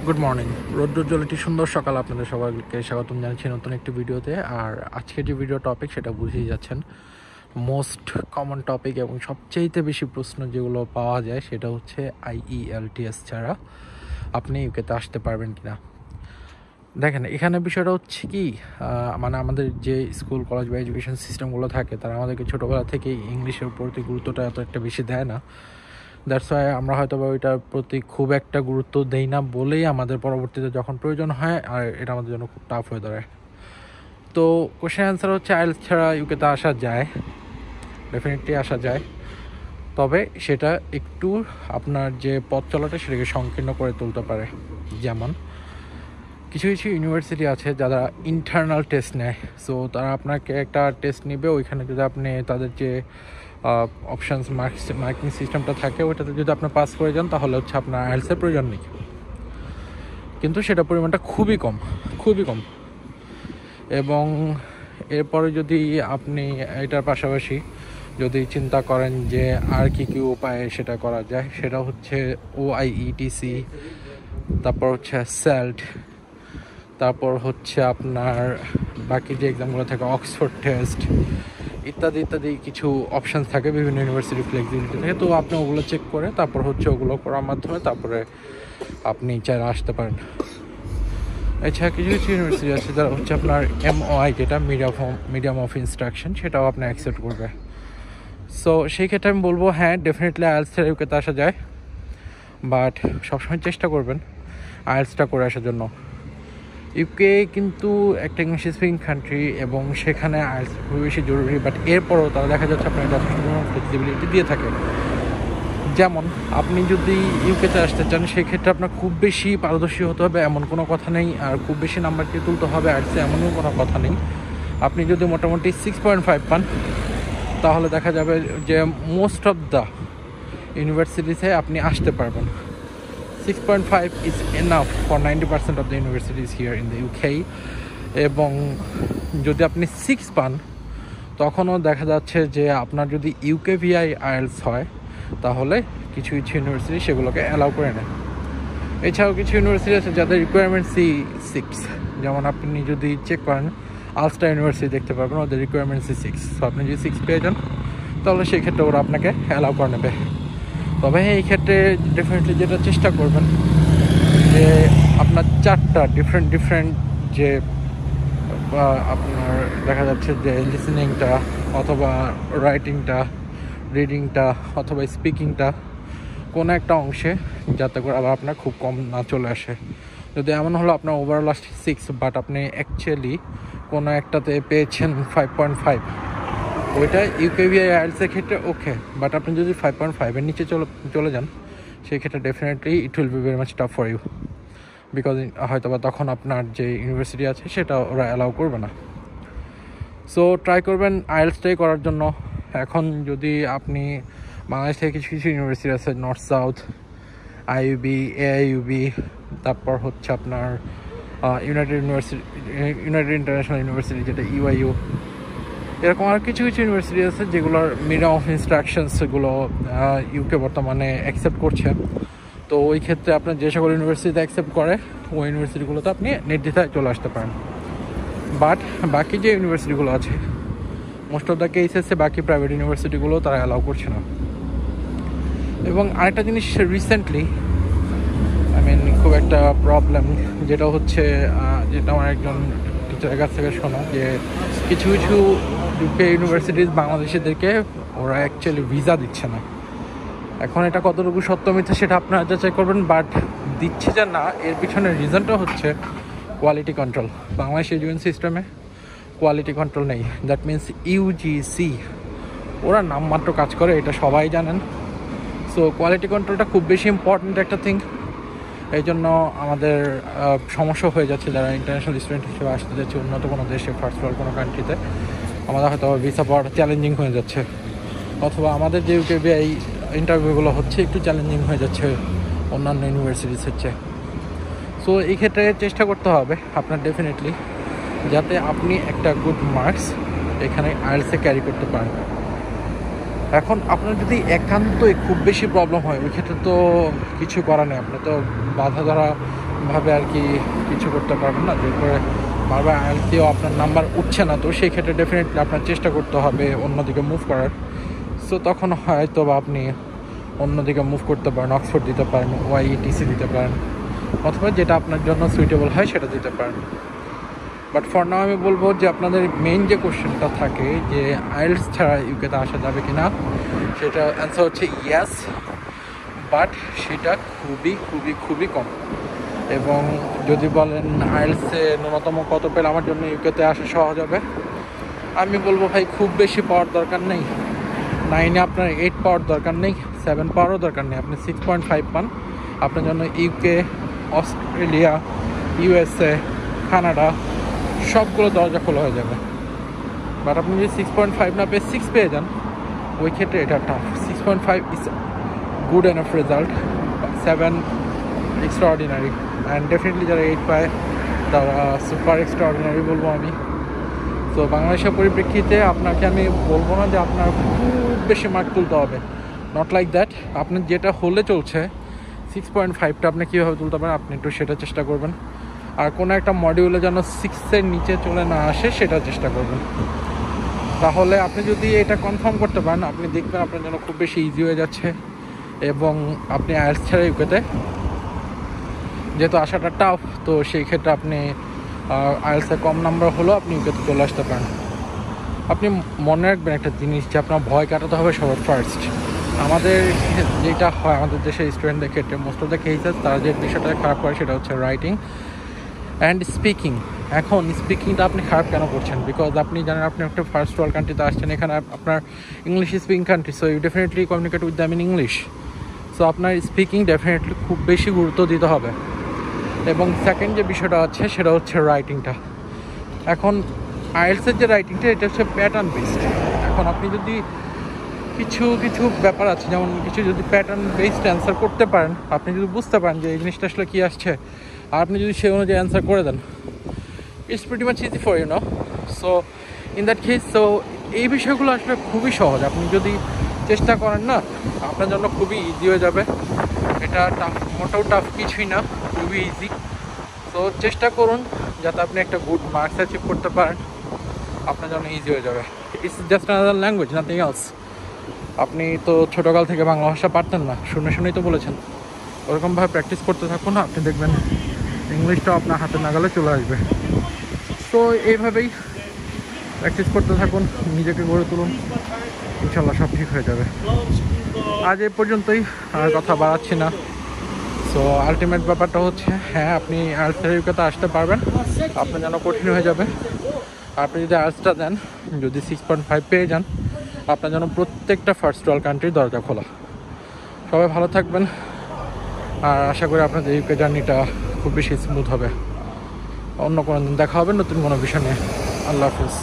Good morning. রৌদ্রোজ্জ্বল একটি সুন্দর সকাল, আপনাদের সবাইকে স্বাগতম জানাচ্ছি নতুন একটি ভিডিওতে। আর আজকে যে ভিডিও টপিক সেটা বুঝেই যাচ্ছেন, মোস্ট কমন টপিক এবং সবচেয়ে বেশি প্রশ্ন যেগুলো পাওয়া যায় সেটা হচ্ছে IELTS ছাড়া আপনি ইউকেতে আসতে পারবেন কিনা। দেখেন, এখানে বিষয়টা হচ্ছে কি, মানে আমাদের যে স্কুল কলেজ বা এডুকেশন সিস্টেমগুলো থাকে তারা আমাদেরকে ছোটোবেলা থেকেই ইংলিশের প্রতি গুরুত্বটা এত একটা বেশি দেয় না। দ্যাটস ওয়াই আমরা হয়তো বা ওইটার প্রতি খুব একটা গুরুত্ব দেই না বলেই আমাদের পরবর্তীতে যখন প্রয়োজন হয় আর এটা আমাদের জন্য খুব টাফ হয়ে দাঁড়ায়। তো কোশ্চেন অ্যান্সার হচ্ছে, আইএলটিএস ছাড়া ইউকেতে আসা যায়, ডেফিনেটলি আসা যায়, তবে সেটা একটু আপনার যে পথ চলাটা সেটাকে সংকীর্ণ করে তুলতে পারে। যেমন কিছু কিছু ইউনিভার্সিটি আছে যারা ইন্টারনাল টেস্ট নেয়। সো তারা আপনাকে একটা টেস্ট নেবে, ওইখানে যদি আপনি তাদের যে অপশানস মার্কিং সিস্টেমটা থাকে ওইটাতে যদি আপনি পাস করে যান তাহলে হচ্ছে আপনার আইএলটিএসের প্রয়োজন নেই। কিন্তু সেটা পরিমাণটা খুবই কম, খুবই কম। এবং এরপরে যদি আপনি এটার পাশাপাশি যদি চিন্তা করেন যে আর কি উপায়ে সেটা করা যায়, সেটা হচ্ছে OIETC, তারপর হচ্ছে SALT, তারপর হচ্ছে আপনার বাকি যে এক্সামগুলো থাকে অক্সফোর্ড টেস্ট ইত্যাদি ইত্যাদি কিছু অপশানস থাকে বিভিন্ন ইউনিভার্সিটি ফ্লেক্সিবিলিটি থাকে। তো আপনি ওগুলো চেক করে তারপর হচ্ছে ওগুলো করার মাধ্যমে তারপরে আপনি চাইলে আসতে পারেন। এছাড়া কিছু কিছু ইউনিভার্সিটি আছে যারা হচ্ছে আপনার MOI, যেটা মিডিয়াম অফ ইনস্ট্রাকশন, সেটাও আপনি অ্যাকসেপ্ট করবে। সো সেই ক্ষেত্রে আমি বলবো হ্যাঁ, ডেফিনেটলি আইএলটিএস ছাড়া ইউকেতে আসা যায়, বাট সবসময় চেষ্টা করবেন আইএলটিএসটা করে আসার জন্য। ইউকে কিন্তু একটা ইংলিশ স্পিকিং কান্ট্রি এবং সেখানে আইএলটিএস খুবই বেশি জরুরি, বাট এরপরও তারা দেখা যাচ্ছে আপনার যথেষ্ট পরিমাণ ফ্লেক্সিবিলিটি দিয়ে থাকে। যেমন আপনি যদি ইউকেতে আসতে চান সেক্ষেত্রে আপনার খুব বেশি পারদর্শী হতে হবে এমন কোনো কথা নেই, আর খুব বেশি নাম্বার দিয়ে তুলতে হবে আইএলটিএসে এমনও কোনো কথা নেই। আপনি যদি মোটামুটি 6.5 পান তাহলে দেখা যাবে যে মোস্ট অফ দ্য ইউনিভার্সিটিসে আপনি আসতে পারবেন। 6.5 is enough for 90% of the universities here in the UK. এবং যদি আপনি 6 পান তখনও দেখা যাচ্ছে যে আপনার যদি UKVI IELTS হয় তাহলে কিছু কিছু ইউনিভার্সিটি সেগুলোকে অ্যালাউ করে নেয়। এছাড়াও কিছু ইউনিভার্সিটি আছে যাদের রিকোয়ারমেন্ট C6, যেমন আপনি যদি চেক করেন আলস্টার ইউনিভার্সিটি দেখতে পারবেন ওদের রিকোয়ারমেন্ট C6। সো আপনি যদি 6 পেয়ে যান তাহলে সেই ক্ষেত্রে ওরা আপনাকে অ্যালাউ করে নেবে। তবে এই ক্ষেত্রে ডেফিনেটলি যেটা চেষ্টা করবেন যে আপনার 4টা ডিফারেন্ট যে আপনার দেখা যাচ্ছে যে লিসেনিংটা অথবা রাইটিংটা, রিডিংটা অথবা স্পিকিংটা কোনো একটা অংশে যাতে করে আবার আপনার খুব কম না চলে আসে। যদি এমন হলো আপনার ওভারঅল আসছে 6 বাট আপনি অ্যাকচুয়ালি কোনো একটাতে পেয়েছেন 5.5, ওইটা ইউকেভিআই আইএলটিএসের ক্ষেত্রে ওকে, বাট আপনি যদি 5.5-এর নিচে চলে যান সেই ক্ষেত্রে definitely it will be very much tough for you, because হয়তো বা তখন আপনার যে ইউনিভার্সিটি আছে সেটা ওরা অ্যালাউ করবে না। সো ট্রাই করবেন আইএলটিএসটাই করার জন্য। এখন যদি আপনি বাংলাদেশ থেকে কিছু কিছু ইউনিভার্সিটি আছে, নর্থ সাউথ, IUB, AIUB, তারপর হচ্ছে আপনার ইউনাইটেড ইন্টারন্যাশনাল ইউনিভার্সিটি যেটা UIU, এরকম আর কিছু কিছু ইউনিভার্সিটি আছে যেগুলোর মিডিয়াম অফ ইনস্ট্রাকশনসগুলো ইউকে বর্তমানে অ্যাকসেপ্ট করছে। তো ওই ক্ষেত্রে আপনার যে সকল ইউনিভার্সিটিতে অ্যাকসেপ্ট করে ওই ইউনিভার্সিটিগুলোতে আপনি নির্দ্বিধায় চলে আসতে পারেন। বাট বাকি যে ইউনিভার্সিটিগুলো আছে মোস্ট অফ দ্য কেসেসে বাকি প্রাইভেট ইউনিভার্সিটিগুলো তারা অ্যালাউ করছে না। এবং আরেকটা জিনিস রিসেন্টলি খুব একটা প্রবলেম, যেটা হচ্ছে যেটা আমার একজন টিচারের কাছ থেকে শোনা, যে কিছু কিছু ইউকে ইউনিভার্সিটিজ বাংলাদেশিদেরকে ওরা অ্যাকচুয়ালি ভিসা দিচ্ছে না। এখন এটা কতটুকু সত্য মিথ্যা সেটা আপনারা যাচাই করবেন, বাট দিচ্ছে যে না, এর পিছনে রিজনটা হচ্ছে কোয়ালিটি কন্ট্রোল। বাংলাদেশ এডুকেশন সিস্টেমে কোয়ালিটি কন্ট্রোল নেই। দ্যাট মিনস UGC ওরা নামমাত্র কাজ করে, এটা সবাই জানেন। সো কোয়ালিটি কন্ট্রোলটা খুব বেশি ইম্পর্ট্যান্ট একটা থিং। এই জন্য আমাদের সমস্যা হয়ে যাচ্ছে যারা ইন্টারন্যাশনাল স্টুডেন্ট হিসেবে আসতে যাচ্ছে উন্নত কোনো দেশে, ফার্স্ট ওয়ার্ল্ড কোনো কান্ট্রিতে, আমাদের হয়তো ভিসা পাওয়াটা চ্যালেঞ্জিং হয়ে যাচ্ছে, অথবা আমাদের যে UKVI ইন্টারভিউগুলো হচ্ছে একটু চ্যালেঞ্জিং হয়ে যাচ্ছে অন্যান্য ইউনিভার্সিটিস হচ্ছে। সো এই ক্ষেত্রে চেষ্টা করতে হবে আপনার ডেফিনেটলি যাতে আপনি একটা গুড মার্কস এখানে আইএলটিএসে ক্যারি করতে পারেন। এখন আপনার যদি একান্তই খুব বেশি প্রবলেম হয় ওই ক্ষেত্রে তো কিছু করার নেই, আপনি তো বাধা ধরা ভাবে আর কি কিছু করতে পারবেন না, যে করে বারবার আইএলটিএস দিয়েও আপনার নাম্বার উঠছে না, তো সেই ক্ষেত্রে ডেফিনেটলি আপনার চেষ্টা করতে হবে অন্যদিকে মুভ করার। সো তখন হয়তো বা আপনি অন্যদিকে মুভ করতে পারেন, অক্সফোর্ড দিতে পারেন, ওয়াইইটিসি দিতে পারেন, অথবা যেটা আপনার জন্য সুইটেবল হয় সেটা দিতে পারেন। বাট ফর নাও আমি বলবো যে আপনাদের মেইন যে কোশ্চেনটা থাকে যে আইএলটিএস ছাড়া ইউকেতে আসা যাবে কি না, সেটা অ্যান্সার হচ্ছে ইয়েস, বাট সেটা খুবই খুবই খুবই কম। এবং যদি বলেন আইএলটিএসে ন্যূনতম কত পেলে আমার জন্য ইউকেতে আসা সহজ হবে, আমি বলবো ভাই খুব বেশি পাওয়ার দরকার নেই। 9-এ আপনার 8 পাওয়ার দরকার নেই, 7 পাওয়ারও দরকার নেই, আপনি 6.5 পান, আপনার জন্য ইউকে, অস্ট্রেলিয়া, ইউএসএ, কানাডা সবগুলো দরজা খোলা হয়ে যাবে। বাট আপনি যদি 6.5 না পেয়ে 6 পেয়ে যান, ওই ক্ষেত্রে এটা tough. 6.5 is good enough result, 7 extraordinary, and definitely যারা 8 পায় তারা সুপার এক্সট্রাঅর্ডিনারি বলবো আমি। তো বাংলাদেশের পরিপ্রেক্ষিতে আপনাকে আমি বলবো না যে আপনার খুব বেশি মার্ক তুলতে হবে, নট লাইক দ্যাট। আপনার যেটা হলে চলছে 6.5টা আপনি কীভাবে তুলতে পারেন আপনি একটু সেটা চেষ্টা করবেন, আর কোনো একটা মডিউলে যেন 6-এর নিচে চলে না আসে সেটা চেষ্টা করবেন। তাহলে আপনি যদি এটা কনফার্ম করতে পারেন, আপনি দেখবেন আপনার জন্য খুব বেশি ইজি হয়ে যাচ্ছে। এবং আপনি আইএলটিএস ছাড়া ইউকেতে যেহেতু আসাটা টাফ, তো সেই ক্ষেত্রে আপনি আইএলটিএসে কম নাম্বার হলেও আপনি ইউকেতে চলে আসতে পারেন। আপনি মনে রাখবেন একটা জিনিস, যে আপনার ভয় কাটাতে হবে সবার ফার্স্ট। আমাদের যেটা হয় আমাদের দেশের স্টুডেন্টদের ক্ষেত্রে মোস্ট অফ দ্য কেসেস তারা যে বিষয়টা খারাপ করে সেটা হচ্ছে রাইটিং অ্যান্ড স্পিকিং। এখন স্পিকিংটা আপনি খারাপ কেন করছেন? বিকজ আপনি জানেন আপনি একটা ফার্স্ট ওয়ার্ল্ড কান্ট্রিতে আসছেন, এখানে আপনার English speaking country, so you definitely communicate with them in English. So আপনার স্পিকিং ডেফিনেটলি খুব বেশি গুরুত্ব দিতে হবে। এবং সেকেন্ড যে বিষয়টা আছে সেটা হচ্ছে রাইটিংটা। এখন আইএলটিএসের যে রাইটিংটা এটা হচ্ছে প্যাটার্ন বেসড। এখন আপনি যদি কিছু কিছু ব্যাপার আছে, যেমন কিছু যদি প্যাটার্ন বেসড অ্যান্সার করতে পারেন, আপনি যদি বুঝতে পারেন যে এই জিনিসটা আসলে কী আসছে, আর আপনি যদি সেই অনুযায়ী অ্যান্সার করে দেন, it's pretty much easy for you know. So in that case, so এই বিষয়গুলো আসলে খুবই সহজ। আপনি যদি চেষ্টা করেন না, আপনার জন্য খুবই ইজি হয়ে যাবে। এটা টাফ, মোটেও টাফ কিছুই না, খুবই ইজি। তো চেষ্টা করুন যাতে আপনি একটা গুড মার্কস অ্যাচিভ করতে পারেন, আপনার জন্য ইজি হয়ে যাবে। It's just another language, nothing else. আপনি তো ছোটোকাল থেকে বাংলা ভাষা পারতেন না, শুনে শুনেই তো বলেছেন। ওরকমভাবে প্র্যাকটিস করতে থাকুন, আপনি দেখবেন ইংলিশটাও আপনার হাতে নাগালে চলে আসবে। তো এইভাবেই প্র্যাকটিস করতে থাকুন, নিজেকে গড়ে তুলুন, ইনশাল্লাহ সব ঠিক হয়ে যাবে। আজ এই পর্যন্তই, আর কথা বাড়াচ্ছি না। সো আলটিমেট ব্যাপারটা হচ্ছে, হ্যাঁ আপনি আইএলটিএস ইউকেতে আসতে পারবেন, আপনার যেন কঠিন হয়ে যাবে। আপনি যদি আইএলটিএসটা দেন, যদি 6.5 পেয়ে যান, আপনার জন্য প্রত্যেকটা ফার্স্ট ওয়ার্ল্ড কান্ট্রির দরজা খোলা। সবাই ভালো থাকবেন, আর আশা করি আপনাদের ইউকে জার্নিটা খুব বেশি স্মুথ হবে। অন্য কোনো দিন দেখা হবে নতুন কোনো বিষয় নিয়ে। আল্লাহ হাফিজ।